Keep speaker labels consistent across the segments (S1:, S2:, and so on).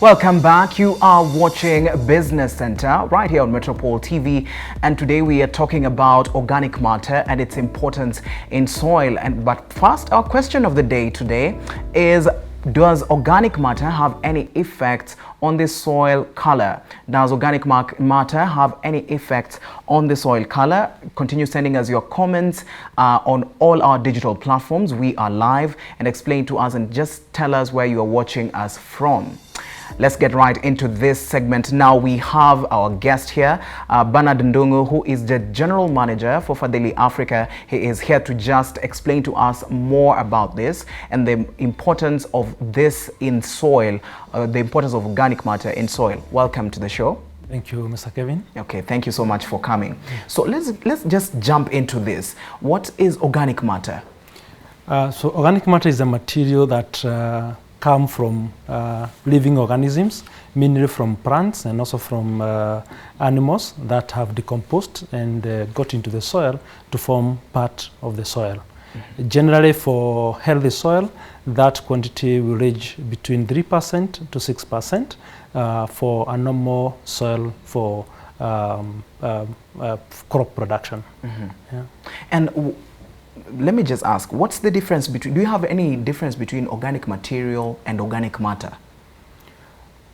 S1: Welcome back. You are watching Business Center right here on Metropole TV, and today we are talking about organic matter and its importance in soil. But first, our question of the day today is: does organic matter have any effects on the soil color? Does organic matter have any effects on the soil color? Continue sending us your comments on all our digital platforms. We are live, and explain to us and just tell us where you are watching us from. Let's get right into this segment. Now we have our guest here, Bernard Ndungu, who is the General Manager for Fadhili Africa. He is here to just explain to us more about this and the importance of this in soil, the importance of organic matter in soil. Welcome to the show.
S2: Thank you, Mr. Kevin.
S1: Okay, thank you so much for coming. So let's just jump into this. What is organic matter?
S2: So organic matter is a material that come from living organisms, mainly from plants and also from animals that have decomposed and got into the soil to form part of the soil. Mm-hmm. Generally, for healthy soil, that quantity will range between 3% to 6% for a normal soil for crop production. Mm-hmm. Yeah.
S1: And let me just ask, what's the difference between, do you have any difference between organic material and organic matter?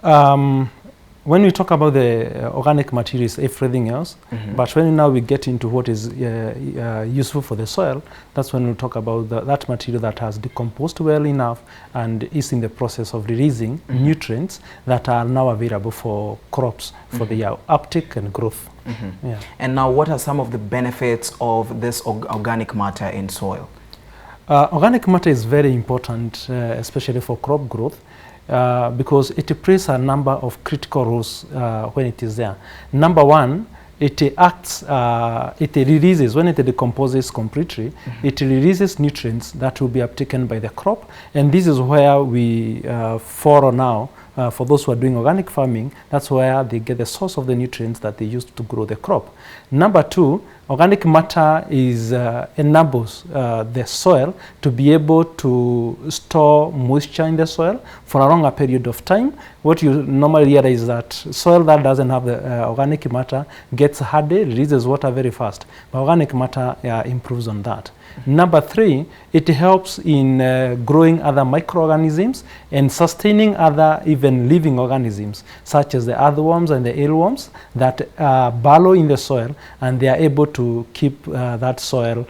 S2: When we talk about the organic material, it's everything else. Mm-hmm. But when now we get into what is useful for the soil, that's when we talk about that material that has decomposed well enough and is in the process of releasing nutrients that are now available for crops for their uptake and growth. Mm-hmm. Yeah.
S1: And now, what are some of the benefits of this organic matter in soil?
S2: Organic matter is very important, especially for crop growth, because it plays a number of critical roles when it is there. Number one, it acts, it releases, when it decomposes completely, it releases nutrients that will be uptaken by the crop. And this is where we follow now. For those who are doing organic farming, that's where they get the source of the nutrients that they use to grow the crop. Number two, organic matter is enables the soil to be able to store moisture in the soil for a longer period of time. What you normally realize is that soil that doesn't have the organic matter gets hardy, releases water very fast. But organic matter improves on that. Number three, it helps in growing other microorganisms and sustaining other even living organisms, such as the earthworms and the eelworms that burrow in the soil, and they are able to keep that soil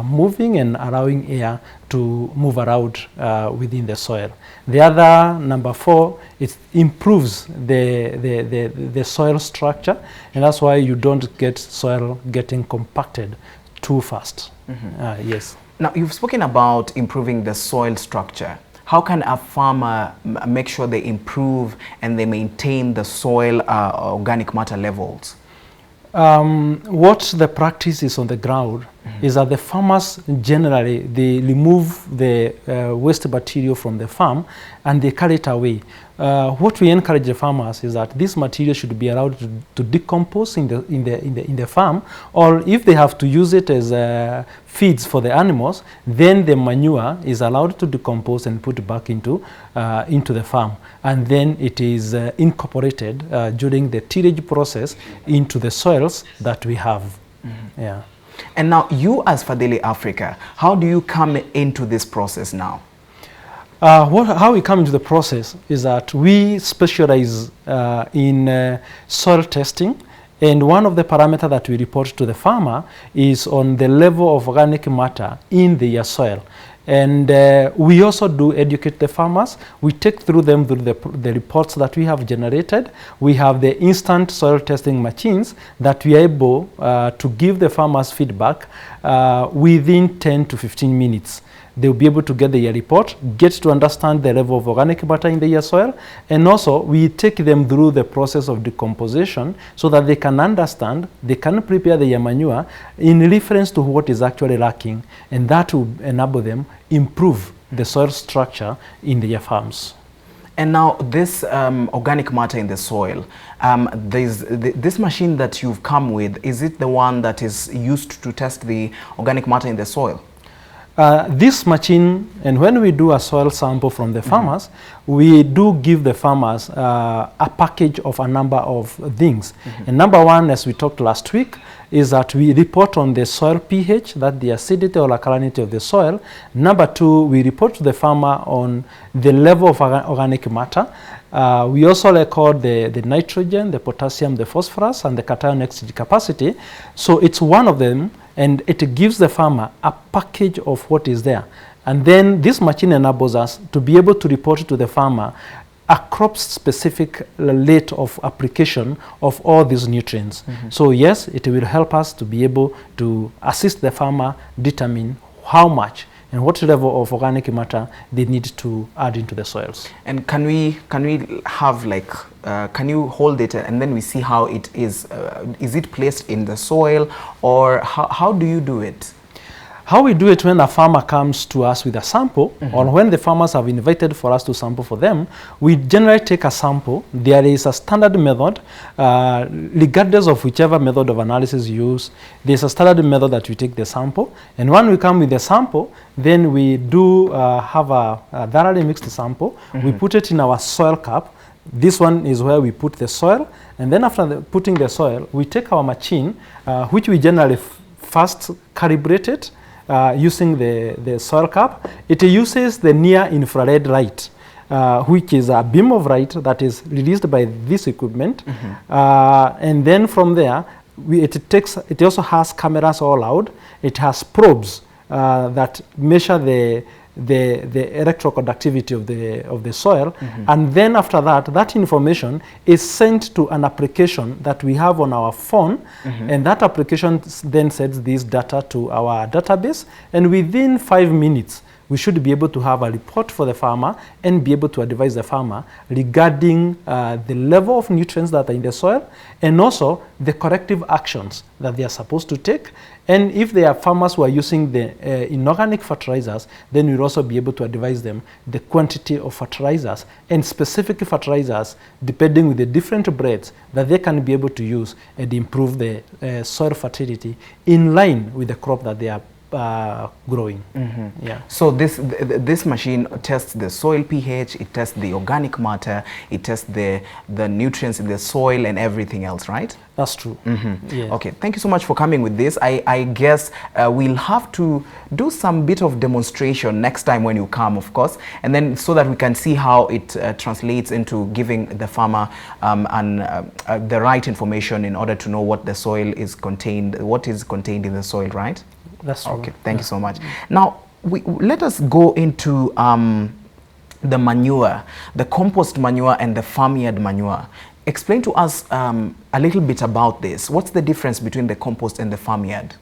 S2: moving and allowing air to move around within the soil. The other, number four, it improves the soil structure, and that's why you don't get soil getting compacted too fast. Mm-hmm. Yes.
S1: Now, you've spoken about improving the soil structure. How can a farmer make sure they improve and they maintain the soil organic matter levels?
S2: What the practice is on the ground is that the farmers generally, they remove the waste material from the farm and they carry it away. What we encourage the farmers is that this material should be allowed to decompose in the farm, or if they have to use it as feeds for the animals, then the manure is allowed to decompose and put back into the farm, and then it is incorporated during the tillage process into the soils that we have. Mm-hmm. Yeah.
S1: And now, you as Fadhili Africa, how do you come into this process now?
S2: How we come into the process is that we specialize in soil testing, and one of the parameters that we report to the farmer is on the level of organic matter in their soil. And we also do educate the farmers. We take through them through the reports that we have generated. We have the instant soil testing machines that we are able to give the farmers feedback within 10 to 15 minutes. They'll be able to get their report, get to understand the level of organic matter in their soil, and also we take them through the process of decomposition so that they can understand, they can prepare their manure in reference to what is actually lacking, and that will enable them improve the soil structure in their farms.
S1: And now, this organic matter in the soil, this machine that you've come with, is it the one that is used to test the organic matter in the soil?
S2: This machine, and when we do a soil sample from the farmers, we do give the farmers a package of a number of things. And number one, as we talked last week, is that we report on the soil pH, that the acidity or alkalinity of the soil. Number two, we report to the farmer on the level of organic matter. We also record the nitrogen, the potassium, the phosphorus, and the cation exchange capacity. So it's one of them, and it gives the farmer a package of what is there. And then this machine enables us to be able to report to the farmer a crop-specific rate of application of all these nutrients. So yes, it will help us to be able to assist the farmer determine how much and what level of organic matter they need to add into the soils.
S1: And can we have like, can you hold it and then we see how it is it placed in the soil, or how do you do it?
S2: How we do it: when a farmer comes to us with a sample, or when the farmers have invited for us to sample for them, we generally take a sample. There is a standard method, regardless of whichever method of analysis you use, there's a standard method that we take the sample. And when we come with the sample, then we do have a thoroughly mixed sample. We put it in our soil cup. This one is where we put the soil. And then after putting the soil, we take our machine, which we generally first calibrate it, using the soil cup. It uses the near infrared light, which is a beam of light that is released by this equipment. And then from there, it also has cameras all out. It has probes that measure the electroconductivity of the soil, and then after that information is sent to an application that we have on our phone, and that application then sends this data to our database, and within 5 minutes we should be able to have a report for the farmer and be able to advise the farmer regarding the level of nutrients that are in the soil, and also the corrective actions that they are supposed to take. And if there are farmers who are using the inorganic fertilizers, then we'll also be able to advise them the quantity of fertilizers and specific fertilizers depending with the different breeds that they can be able to use and improve the soil fertility in line with the crop that they are growing. Yeah.
S1: So this machine tests the soil pH, it tests the organic matter, it tests the nutrients in the soil and everything else, right?
S2: That's true. Yeah.
S1: Okay, thank you so much for coming with this. I guess we'll have to do some bit of demonstration next time when you come, of course, and then so that we can see how it translates into giving the farmer the right information in order to know what the soil is contained, what is contained in the soil, right?
S2: That's true.
S1: Okay, thank you so much. Now, let us go into the manure, the compost manure and the farmyard manure. Explain to us a little bit about this. What's the difference between the compost and the farmyard?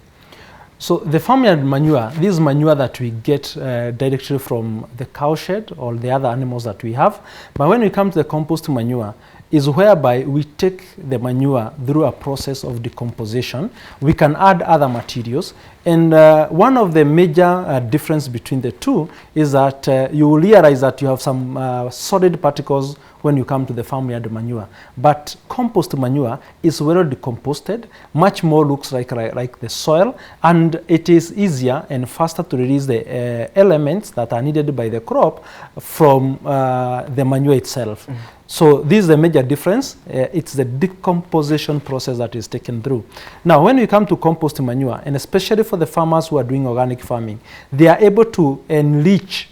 S2: So the farmyard manure, this is manure that we get directly from the cow shed or the other animals that we have. But when we come to the compost manure, is whereby we take the manure through a process of decomposition. We can add other materials, and one of the major difference between the two is that you will realize that you have some solid particles when you come to the farmyard manure, but compost manure is well decomposed, much more looks like the soil, and it is easier and faster to release the elements that are needed by the crop from the manure itself. So this is the major difference. It's the decomposition process that is taken through. Now, when we come to compost manure, and especially for the farmers who are doing organic farming, they are able to enrich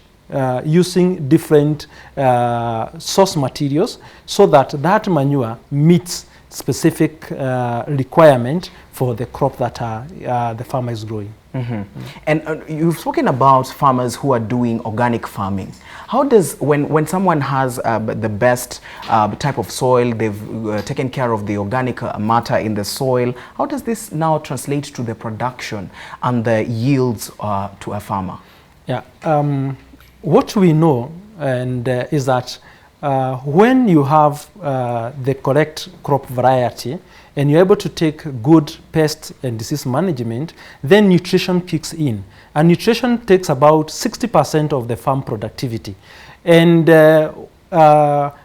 S2: using different source materials so that that manure meets specific requirement for the crop that the farmer is growing. And you've spoken about farmers who are doing organic farming. How does, when someone has the best type of soil, they've taken care of the organic matter in the soil, how does this now translate to the production and the yields to a farmer? Yeah, what we know is that when you have the correct crop variety and you're able to take good pest and disease management, then nutrition kicks in. And nutrition takes about 60% of the farm productivity. And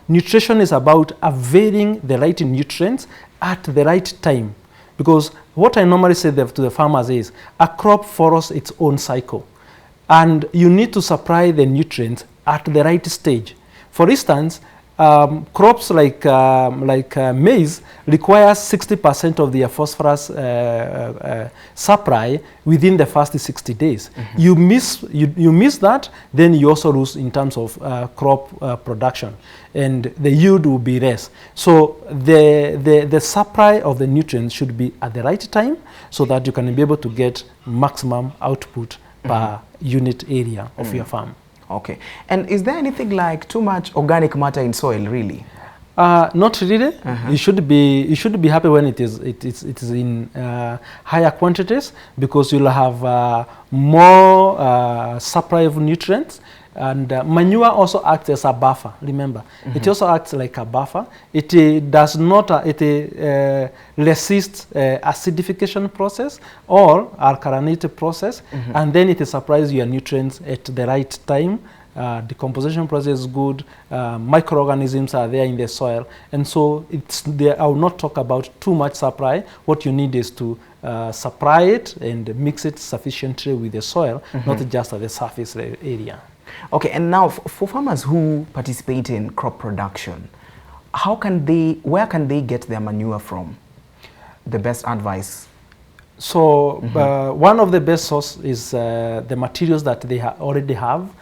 S2: nutrition is about availing the right nutrients at the right time. Because what I normally say to the farmers is, a crop follows its own cycle. and you need to supply the nutrients at the right stage. For instance, crops like maize requires 60% of their phosphorus supply within the first 60 days. You miss that, then you also lose in terms of crop production, and the yield will be less. So the supply of the nutrients should be at the right time, so that you can be able to get maximum output per unit area of your farm.
S1: Okay. And is there anything like too much organic matter in soil, really?
S2: Not really. You should be happy when it is in higher quantities, because you'll have more supply of nutrients. And manure also acts as a buffer. Remember, it also acts like a buffer. It does not resist acidification process or alkalinity process, and then it supplies your nutrients at the right time. Decomposition process is good. Microorganisms are there in the soil, and so I will not talk about too much supply. What you need is to supply it and mix it sufficiently with the soil, not just at the surface area.
S1: Okay, and now for farmers who participate in crop production, where can they get their manure from? The best advice? So one of the best sources is the materials that they already have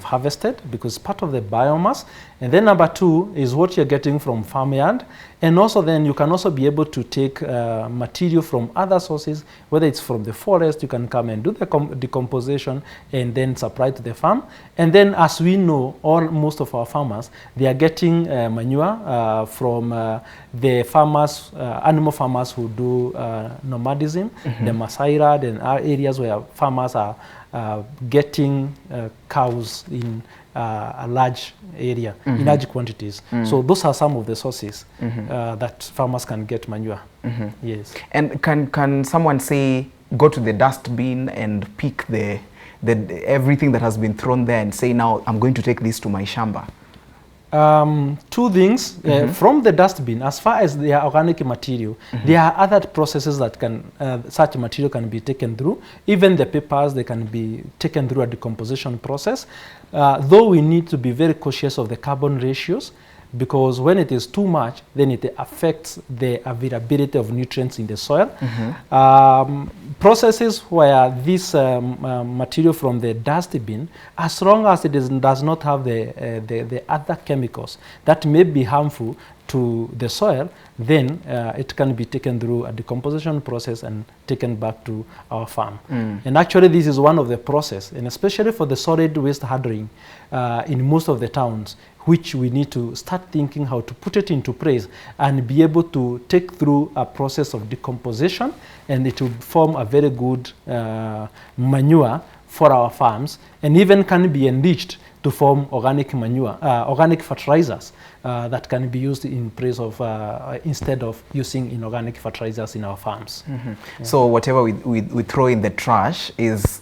S1: harvested, because part of the biomass. And then number two is what you're getting from farmyard. And also then you can also be able to take material from other sources, whether it's from the forest. You can come and do the decomposition and then supply to the farm. And then, as we know, most of our farmers, they are getting manure from the farmers, animal farmers who do nomadism, the Maasai Mara and our areas where farmers are getting cows in a large area, in large quantities. So those are some of the sources that farmers can get manure. Yes. And can someone say, go to the dustbin and pick the everything that has been thrown there and say, now I'm going to take this to my shamba?
S2: Two things. From the dustbin, as far as the organic material, there are other processes that such material can be taken through. Even the papers, they can be taken through a decomposition process. Though we need to be very cautious of the carbon ratios, because when it is too much, then it affects the availability of nutrients in the soil. Processes where this material from the dustbin, as long as it does not have the other chemicals that may be harmful to the soil, then it can be taken through a decomposition process and taken back to our farm. And actually this is one of the process, and especially for the solid waste handling in most of the towns, which we need to start thinking how to put it into place and be able to take through a process of decomposition, and it will form a very good manure for our farms, and even can be enriched to form organic manure, organic fertilizers that can be used in place of instead of using inorganic fertilizers in our farms.
S1: So whatever we throw in the trash is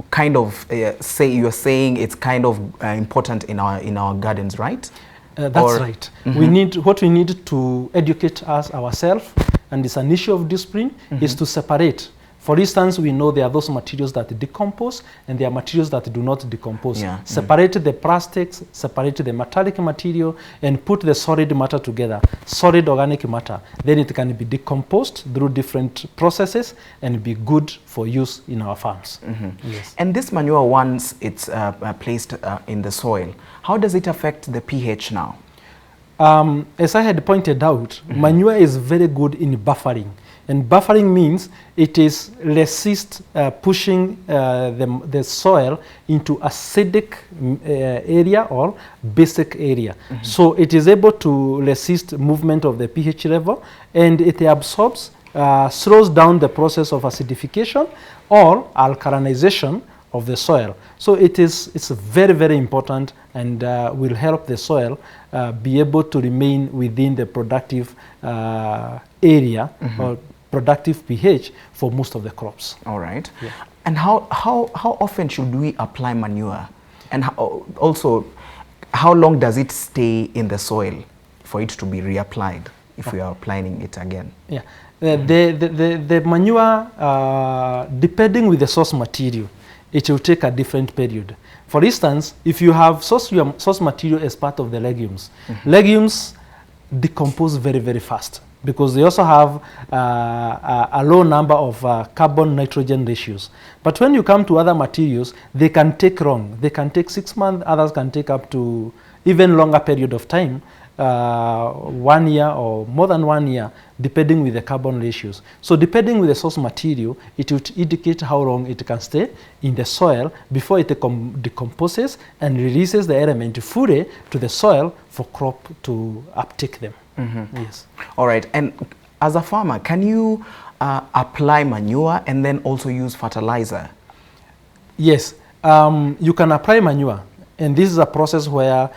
S1: kind of you're saying it's kind of important in our gardens, right?
S2: That's right. We need to educate ourselves, and it's an issue of discipline, is to separate. For instance, we know there are those materials that decompose and there are materials that do not decompose. Separate the plastics, separate the metallic material, and put the solid matter together, solid organic matter. Then it can be decomposed through different processes and be good for use in our farms. Yes.
S1: And this manure, once it's placed in the soil, how does it affect the pH now?
S2: As I had pointed out, manure is very good in buffering. And buffering means it is resist pushing the soil into acidic area or basic area. So it is able to resist movement of the pH level, and it absorbs, slows down the process of acidification or alkalinization of the soil. So it's very, very important, and will help the soil be able to remain within the productive area or productive pH for most of the crops.
S1: All right. Yeah. And how often should we apply manure? And also, how long does it stay in the soil for it to be reapplied if we are applying it again?
S2: Yeah. The manure, depending with the source material, it will take a different period. For instance, if you have source material as part of the legumes, legumes decompose very, very fast because they also have a low number of carbon-nitrogen ratios. But when you come to other materials, they can take long. They can take 6 months, others can take up to even longer period of time, 1 year or more than 1 year, depending with the carbon ratios. So depending with the source material, it will indicate how long it can stay in the soil before it decomposes and releases the element fully to the soil for crop to uptake them. Yes.
S1: All right. And as a farmer, can you apply manure and then also use fertilizer?
S2: Yes. You can apply manure. And this is a process where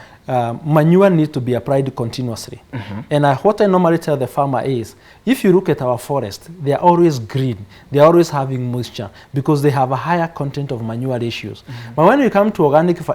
S2: manure needs to be applied continuously. And what I normally tell the farmer is, if you look at our forest, they are always green. They are always having moisture because they have a higher content of manure ratios. But when you come to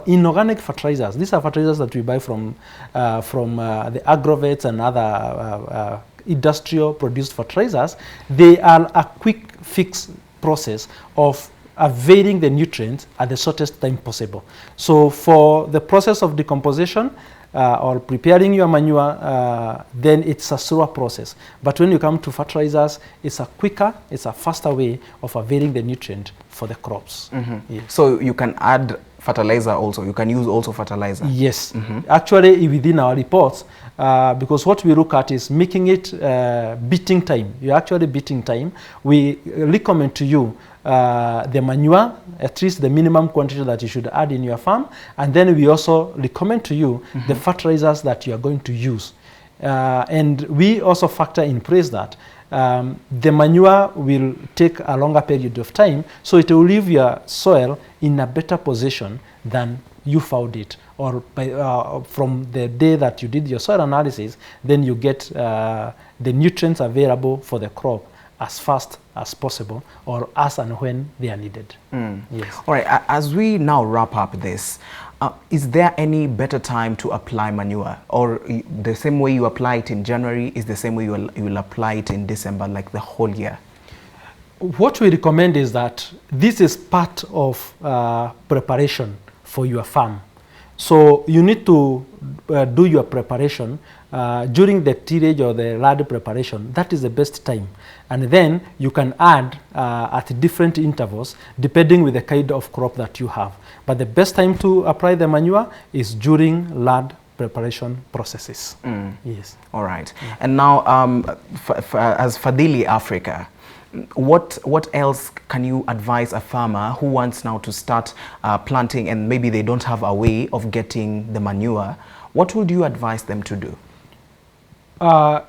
S2: inorganic fertilizers, these are fertilizers that we buy from the agrovets and other industrial produced fertilizers. They are a quick fix process of availing the nutrients at the shortest time possible. So for the process of decomposition or preparing your manure, then it's a slower process. But when you come to fertilizers, it's a faster way of availing the nutrient for the crops. Yes.
S1: So you can add fertilizer also, you can use also fertilizer?
S2: Yes. Actually, within our reports, because what we look at is making it beating time. You're actually beating time. We recommend to you the manure, at least the minimum quantity that you should add in your farm, and then we also recommend to you the fertilizers that you are going to use. And we also factor in place that the manure will take a longer period of time, so it will leave your soil in a better position than you found it, or from the day that you did your soil analysis, then you get the nutrients available for the crop as fast as possible, or as and when they are needed. Yes.
S1: All right, as we now wrap up this, is there any better time to apply manure, or the same way you apply it in January is the same way you will apply it in December, like the whole year?
S2: What we recommend is that this is part of preparation for your farm. So you need to do your preparation during the tillage or the land preparation. That is the best time. And then you can add at different intervals depending with the kind of crop that you have. But the best time to apply the manure is during land preparation processes. Yes.
S1: All right. And now as Fadhili Africa, what else can you advise a farmer who wants now to start planting and maybe they don't have a way of getting the manure? What would you advise them to do?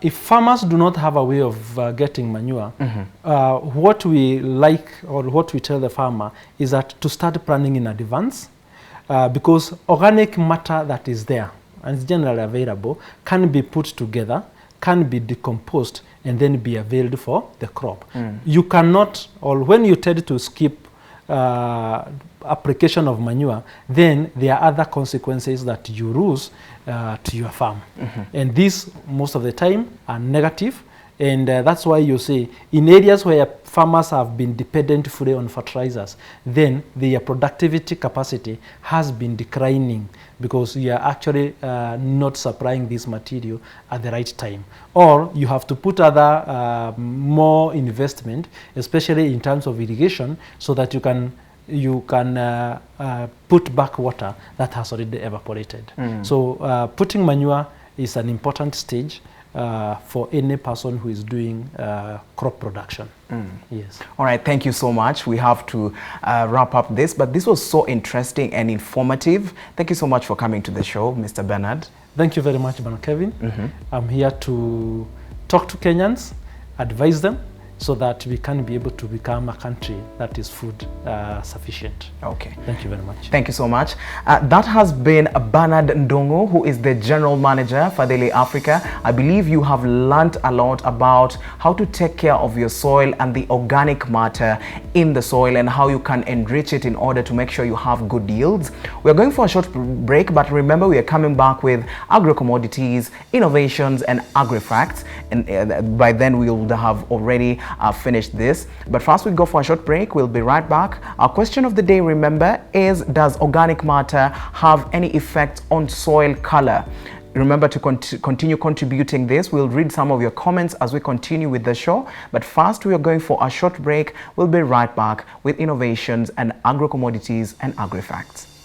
S2: If farmers do not have a way of getting manure, what we like or what we tell the farmer is that to start planning in advance, because organic matter that is there and is generally available can be put together, can be decomposed, and then be availed for the crop. You cannot, or when you tend to skip application of manure, then there are other consequences that you lose to your farm. And these, most of the time, are negative. And that's why you see, in areas where farmers have been dependent fully on fertilizers, then their productivity capacity has been declining because you are actually not supplying this material at the right time. Or you have to put other more investment, especially in terms of irrigation, so that you can put back water that has already evaporated. So putting manure is an important stage for any person who is doing crop production. Yes. All
S1: right, thank you so much. We have to wrap up this, but this was so interesting and informative. Thank you so much for coming to the show, Mr. Bernard.
S2: Thank you very much, Bernard Kevin. I'm here to talk to Kenyans, advise them, so that we can be able to become a country that is food sufficient.
S1: Okay.
S2: Thank you very much.
S1: Thank you so much. That has been Bernard Ndongo, who is the General Manager for Fadhili Africa. I believe you have learned a lot about how to take care of your soil and the organic matter in the soil and how you can enrich it in order to make sure you have good yields. We're going for a short break, but remember we are coming back with agro-commodities, innovations and agri-facts. And by then we will have already finish this. But first we go for a short break. We'll be right back. Our question of the day, remember, is does organic matter have any effect on soil color? Remember to continue contributing this. We'll read some of your comments as we continue with the show. But first, we are going for a short break. We'll be right back with innovations and agro-commodities and agri-facts.